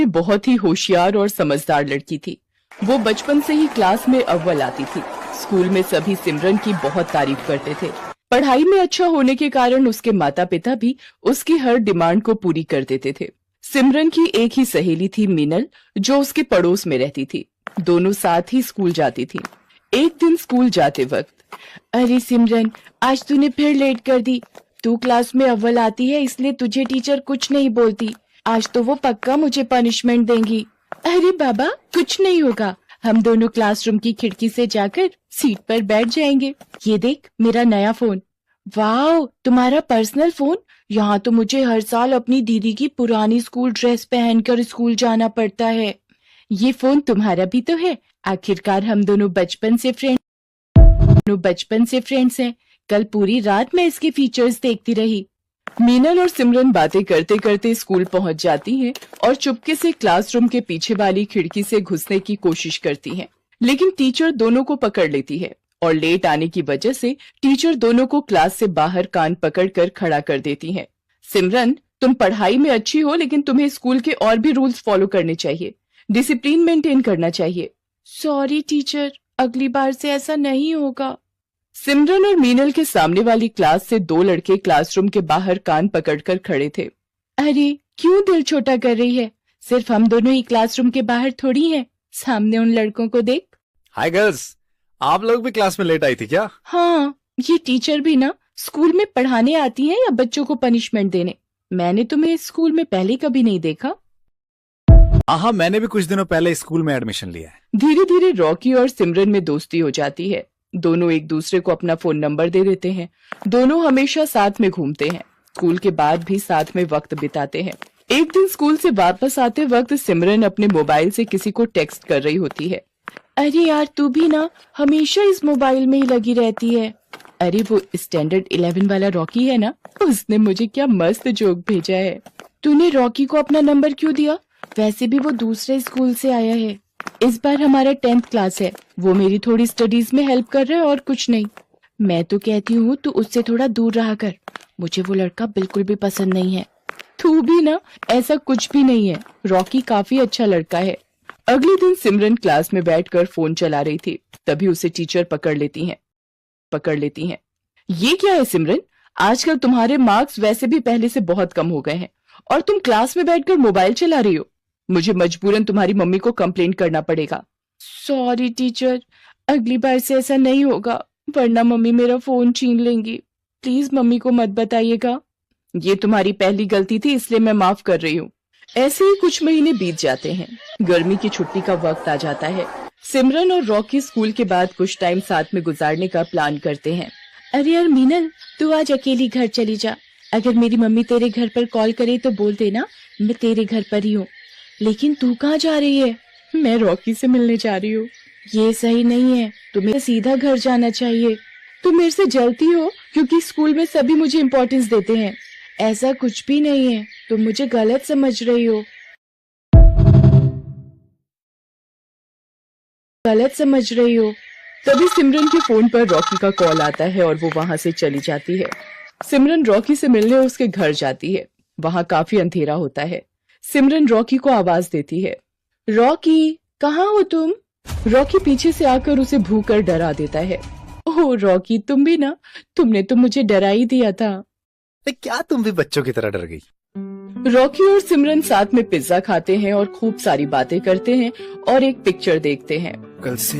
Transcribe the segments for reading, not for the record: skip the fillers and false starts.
बहुत ही होशियार और समझदार लड़की थी। वो बचपन से ही क्लास में अव्वल आती थी। स्कूल में सभी सिमरन की बहुत तारीफ करते थे। पढ़ाई में अच्छा होने के कारण उसके माता पिता भी उसकी हर डिमांड को पूरी कर देते थे। सिमरन की एक ही सहेली थी मीनल, जो उसके पड़ोस में रहती थी। दोनों साथ ही स्कूल जाती थी। एक दिन स्कूल जाते वक्त, अरे सिमरन, आज तूने फिर लेट कर दी। तू क्लास में अव्वल आती है इसलिए तुझे टीचर कुछ नहीं बोलती। आज तो वो पक्का मुझे पनिशमेंट देंगी। अरे बाबा, कुछ नहीं होगा। हम दोनों क्लासरूम की खिड़की से जाकर सीट पर बैठ जाएंगे। ये देख, मेरा नया फोन। वाह, तुम्हारा पर्सनल फोन। यहाँ तो मुझे हर साल अपनी दीदी की पुरानी स्कूल ड्रेस पहनकर स्कूल जाना पड़ता है। ये फोन तुम्हारा भी तो है। आखिरकार हम दोनों बचपन से फ्रेंड्स हैं। कल पूरी रात मैं इसके फीचर्स देखती रही। मीनल और सिमरन बातें करते करते स्कूल पहुंच जाती हैं और चुपके से क्लासरूम के पीछे वाली खिड़की से घुसने की कोशिश करती हैं, लेकिन टीचर दोनों को पकड़ लेती है और लेट आने की वजह से टीचर दोनों को क्लास से बाहर कान पकड़कर खड़ा कर देती हैं। सिमरन, तुम पढ़ाई में अच्छी हो, लेकिन तुम्हें स्कूल के और भी रूल्स फॉलो करने चाहिए। डिसिप्लिन मेंटेन करना चाहिए। सॉरी टीचर, अगली बार से ऐसा नहीं होगा। सिमरन और मीनल के सामने वाली क्लास से दो लड़के क्लासरूम के बाहर कान पकड़कर खड़े थे। अरे क्यों दिल छोटा कर रही है? सिर्फ हम दोनों ही क्लासरूम के बाहर थोड़ी हैं। सामने उन लड़कों को देख। हाय गर्ल्स, आप लोग भी क्लास में लेट आई थी क्या? हाँ, ये टीचर भी ना स्कूल में पढ़ाने आती हैं या बच्चों को पनिशमेंट देने? मैंने तुम्हें स्कूल में पहले कभी नहीं देखा। हाँ, मैंने भी कुछ दिनों पहले स्कूल में एडमिशन लिया है। धीरे धीरे रॉकी और सिमरन में दोस्ती हो जाती है। दोनों एक दूसरे को अपना फोन नंबर दे देते हैं। दोनों हमेशा साथ में घूमते हैं। स्कूल के बाद भी साथ में वक्त बिताते हैं। एक दिन स्कूल से वापस आते वक्त सिमरन अपने मोबाइल से किसी को टेक्स्ट कर रही होती है। अरे यार, तू भी ना हमेशा इस मोबाइल में ही लगी रहती है। अरे वो स्टैंडर्ड 11 वाला रॉकी है ना, उसने मुझे क्या मस्त जोक भेजा है। तूने रॉकी को अपना नंबर क्यों दिया? वैसे भी वो दूसरे स्कूल से आया है। इस बार हमारा 10th क्लास है। वो मेरी थोड़ी स्टडीज में हेल्प कर रहा है और कुछ नहीं। मैं तो कहती हूँ तू उससे थोड़ा दूर रहा कर। मुझे वो लड़का बिल्कुल भी पसंद नहीं है। तू भी ना, ऐसा कुछ भी नहीं है। रॉकी काफी अच्छा लड़का है। अगले दिन सिमरन क्लास में बैठकर फोन चला रही थी, तभी उसे टीचर पकड़ लेती हैं। ये क्या है सिमरन? आजकल तुम्हारे मार्क्स वैसे भी पहले से बहुत कम हो गए हैं और तुम क्लास में बैठकर मोबाइल चला रही हो। मुझे मजबूरन तुम्हारी मम्मी को कंप्लेंट करना पड़ेगा। सॉरी टीचर, अगली बार से ऐसा नहीं होगा, वरना मम्मी मेरा फोन छीन लेंगी। प्लीज मम्मी को मत बताइएगा। ये तुम्हारी पहली गलती थी, इसलिए मैं माफ कर रही हूँ। ऐसे ही कुछ महीने बीत जाते हैं। गर्मी की छुट्टी का वक्त आ जाता है। सिमरन और रॉकी स्कूल के बाद कुछ टाइम साथ में गुजारने का प्लान करते हैं। अरे यार मीनल, तू आज अकेली घर चली जा। अगर मेरी मम्मी तेरे घर पर कॉल करे तो बोल देना मैं तेरे घर पर ही हूँ। लेकिन तू कहाँ जा रही है? मैं रॉकी से मिलने जा रही हूँ। ये सही नहीं है, तुम्हें सीधा घर जाना चाहिए। तुम मेरे से जलती हो क्योंकि स्कूल में सभी मुझे इम्पोर्टेंस देते हैं। ऐसा कुछ भी नहीं है, तुम मुझे गलत समझ रही हो। तभी सिमरन के फोन पर रॉकी का कॉल आता है और वो वहाँ से चली जाती है। सिमरन रॉकी से मिलने उसके घर जाती है। वहाँ काफी अंधेरा होता है। सिमरन रॉकी को आवाज देती है, रॉकी कहाँ हो तुम? रॉकी पीछे से आकर उसे भूख कर डरा देता है। ओह रॉकी, तुम भी ना, तुमने तो मुझे डरा ही दिया था। क्या तुम भी बच्चों की तरह डर गई? रॉकी और सिमरन साथ में पिज्जा खाते हैं और खूब सारी बातें करते हैं और एक पिक्चर देखते हैं। कल से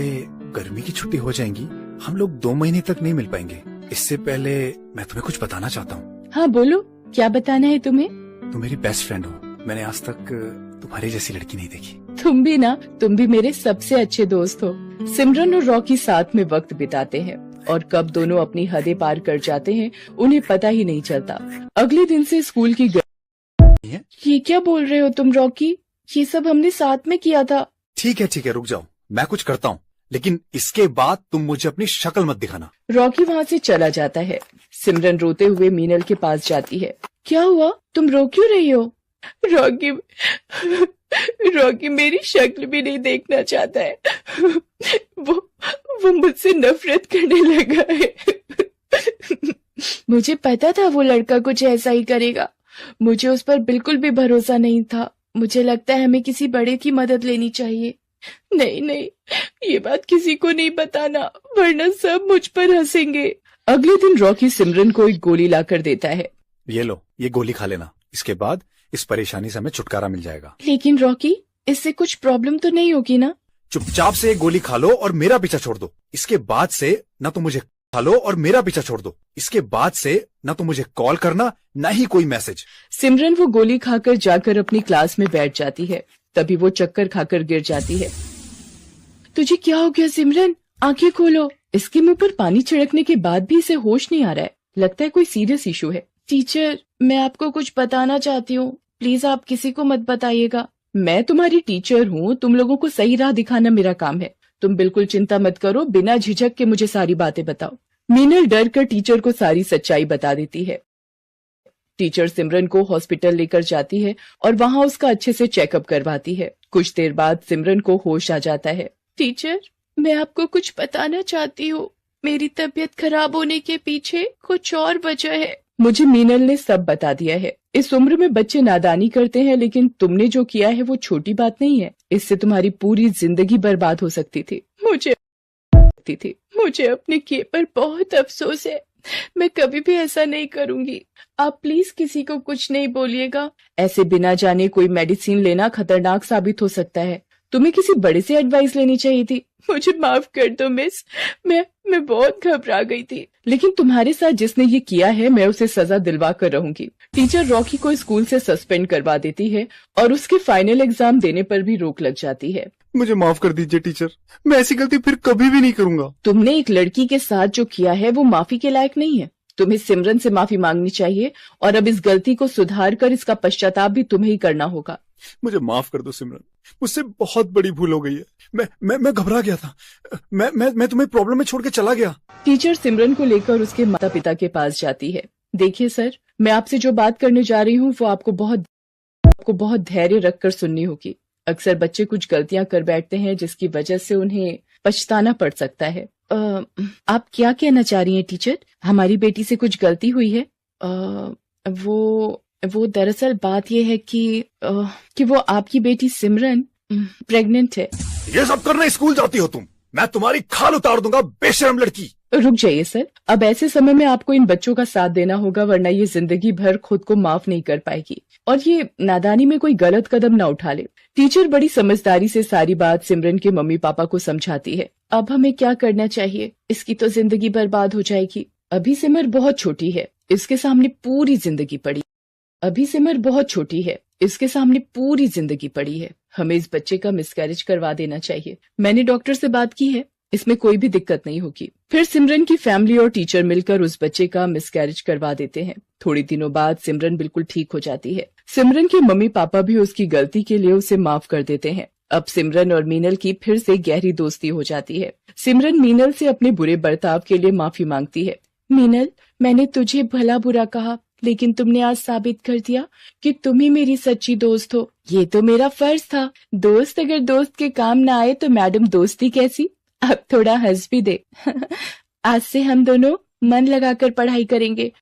गर्मी की छुट्टी हो जाएंगी। हम लोग 2 महीने तक नहीं मिल पाएंगे। इससे पहले मैं तुम्हें कुछ बताना चाहता हूँ। हाँ बोलो, क्या बताना है तुम्हें? तुम मेरी बेस्ट फ्रेंड हो। मैंने आज तक तुम्हारी जैसी लड़की नहीं देखी। तुम भी मेरे सबसे अच्छे दोस्त हो। सिमरन और रॉकी साथ में वक्त बिताते हैं और कब दोनों अपनी हदें पार कर जाते हैं उन्हें पता ही नहीं चलता। अगले दिन से स्कूल की ये क्या बोल रहे हो तुम रॉकी? ये सब हमने साथ में किया था। ठीक है, रुक जाओ, मैं कुछ करता हूँ, लेकिन इसके बाद तुम मुझे अपनी शक्ल मत दिखाना। रॉकी वहाँ से चला जाता है। सिमरन रोते हुए मीनल के पास जाती है। क्या हुआ, तुम रो क्यों रही हो? रॉकी मेरी शक्ल भी नहीं देखना चाहता है। वो मुझसे नफरत करने लगा है। मुझे पता था वो लड़का कुछ ऐसा ही करेगा। मुझे उस पर बिल्कुल भी भरोसा नहीं था। मुझे लगता है हमें किसी बड़े की मदद लेनी चाहिए। नहीं नहीं, ये बात किसी को नहीं बताना, वरना सब मुझ पर हंसेंगे। अगले दिन रॉकी सिमरन को एक गोली लाकर देता है। ये लो, ये गोली खा लेना, इसके बाद इस परेशानी से हमें छुटकारा मिल जाएगा। लेकिन रॉकी, इससे कुछ प्रॉब्लम तो नहीं होगी ना? चुपचाप से एक गोली खा लो और मेरा पीछा छोड़ दो। इसके बाद से ना तो मुझे खा लो और मेरा पीछा छोड़ दो। इसके बाद से ना तो मुझे कॉल करना, ना ही कोई मैसेज। सिमरन वो गोली खाकर जाकर अपनी क्लास में बैठ जाती है। तभी वो चक्कर खाकर गिर जाती है। तुझे क्या हो गया सिमरन? आंखें खोलो। इसके मुंह पर पानी छिड़कने के बाद भी इसे होश नहीं आ रहा है। लगता है कोई सीरियस इशू है। टीचर, मैं आपको कुछ बताना चाहती हूँ, प्लीज आप किसी को मत बताइएगा। मैं तुम्हारी टीचर हूँ, तुम लोगों को सही राह दिखाना मेरा काम है। तुम बिल्कुल चिंता मत करो, बिना झिझक के मुझे सारी बातें बताओ। मीनल डर कर टीचर को सारी सच्चाई बता देती है। टीचर सिमरन को हॉस्पिटल लेकर जाती है और वहाँ उसका अच्छे से चेकअप करवाती है। कुछ देर बाद सिमरन को होश आ जाता है। टीचर, मैं आपको कुछ बताना चाहती हूँ। मेरी तबीयत खराब होने के पीछे कुछ और वजह है। मुझे मीनल ने सब बता दिया है। इस उम्र में बच्चे नादानी करते हैं, लेकिन तुमने जो किया है वो छोटी बात नहीं है। इससे तुम्हारी पूरी जिंदगी बर्बाद हो सकती थी। मुझे अपने किए पर बहुत अफसोस है। मैं कभी भी ऐसा नहीं करूंगी। आप प्लीज किसी को कुछ नहीं बोलिएगा। ऐसे बिना जाने कोई मेडिसिन लेना खतरनाक साबित हो सकता है। तुम्हें किसी बड़े से एडवाइस लेनी चाहिए थी। मुझे माफ कर दो मिस, मैं बहुत घबरा गई थी। लेकिन तुम्हारे साथ जिसने ये किया है, मैं उसे सजा दिलवा कर रहूंगी। टीचर रॉकी को स्कूल से सस्पेंड करवा देती है और उसके फाइनल एग्जाम देने पर भी रोक लग जाती है। मुझे माफ कर दीजिए टीचर, मैं ऐसी गलती फिर कभी भी नहीं करूंगा। तुमने एक लड़की के साथ जो किया है वो माफी के लायक नहीं है। तुम्हें सिमरन से माफी मांगनी चाहिए और अब इस गलती को सुधार कर इसका पश्चाताप भी तुम्हें ही करना होगा। मुझे माफ कर दो सिमरन, मुझसे बहुत बड़ी भूल हो गई है। मैं घबरा गया था। मैं तुम्हें प्रॉब्लम में छोड़ के चला गया। टीचर सिमरन को लेकर उसके माता पिता के पास जाती है। देखिए सर, मैं आपसे जो बात करने जा रही हूँ वो आपको बहुत धैर्य रखकर सुननी होगी। अक्सर बच्चे कुछ गलतियां कर बैठते हैं जिसकी वजह से उन्हें पछताना पड़ सकता है। आप क्या कहना चाह रही हैं टीचर? हमारी बेटी से कुछ गलती हुई है? वो दरअसल बात ये है कि वो आपकी बेटी सिमरन प्रेग्नेंट है। ये सब करने स्कूल जाती हो तुम? मैं तुम्हारी खाल उतार दूंगा, बेशरम लड़की। रुक जाइए सर, अब ऐसे समय में आपको इन बच्चों का साथ देना होगा, वरना ये जिंदगी भर खुद को माफ नहीं कर पाएगी और ये नादानी में कोई गलत कदम ना उठा ले। टीचर बड़ी समझदारी से सारी बात सिमरन के मम्मी पापा को समझाती है। अब हमें क्या करना चाहिए? इसकी तो जिंदगी बर्बाद हो जाएगी। अभी सिमर बहुत छोटी है, इसके सामने पूरी जिंदगी पड़ी है। हमें इस बच्चे का मिसकैरेज करवा देना चाहिए। मैंने डॉक्टर से बात की है, इसमें कोई भी दिक्कत नहीं होगी। फिर सिमरन की फैमिली और टीचर मिलकर उस बच्चे का मिसकैरेज करवा देते हैं। थोड़ी दिनों बाद सिमरन बिल्कुल ठीक हो जाती है। सिमरन के मम्मी पापा भी उसकी गलती के लिए उसे माफ कर देते हैं। अब सिमरन और मीनल की फिर से गहरी दोस्ती हो जाती है। सिमरन मीनल से अपने बुरे बर्ताव के लिए माफी मांगती है। मीनल, मैंने तुझे भला बुरा कहा, लेकिन तुमने आज साबित कर दिया कि तुम ही मेरी सच्ची दोस्त हो। ये तो मेरा फर्ज था। दोस्त अगर दोस्त के काम ना आए तो मैडम दोस्ती कैसी? अब थोड़ा हंस भी दे। आज से हम दोनों मन लगाकर पढ़ाई करेंगे।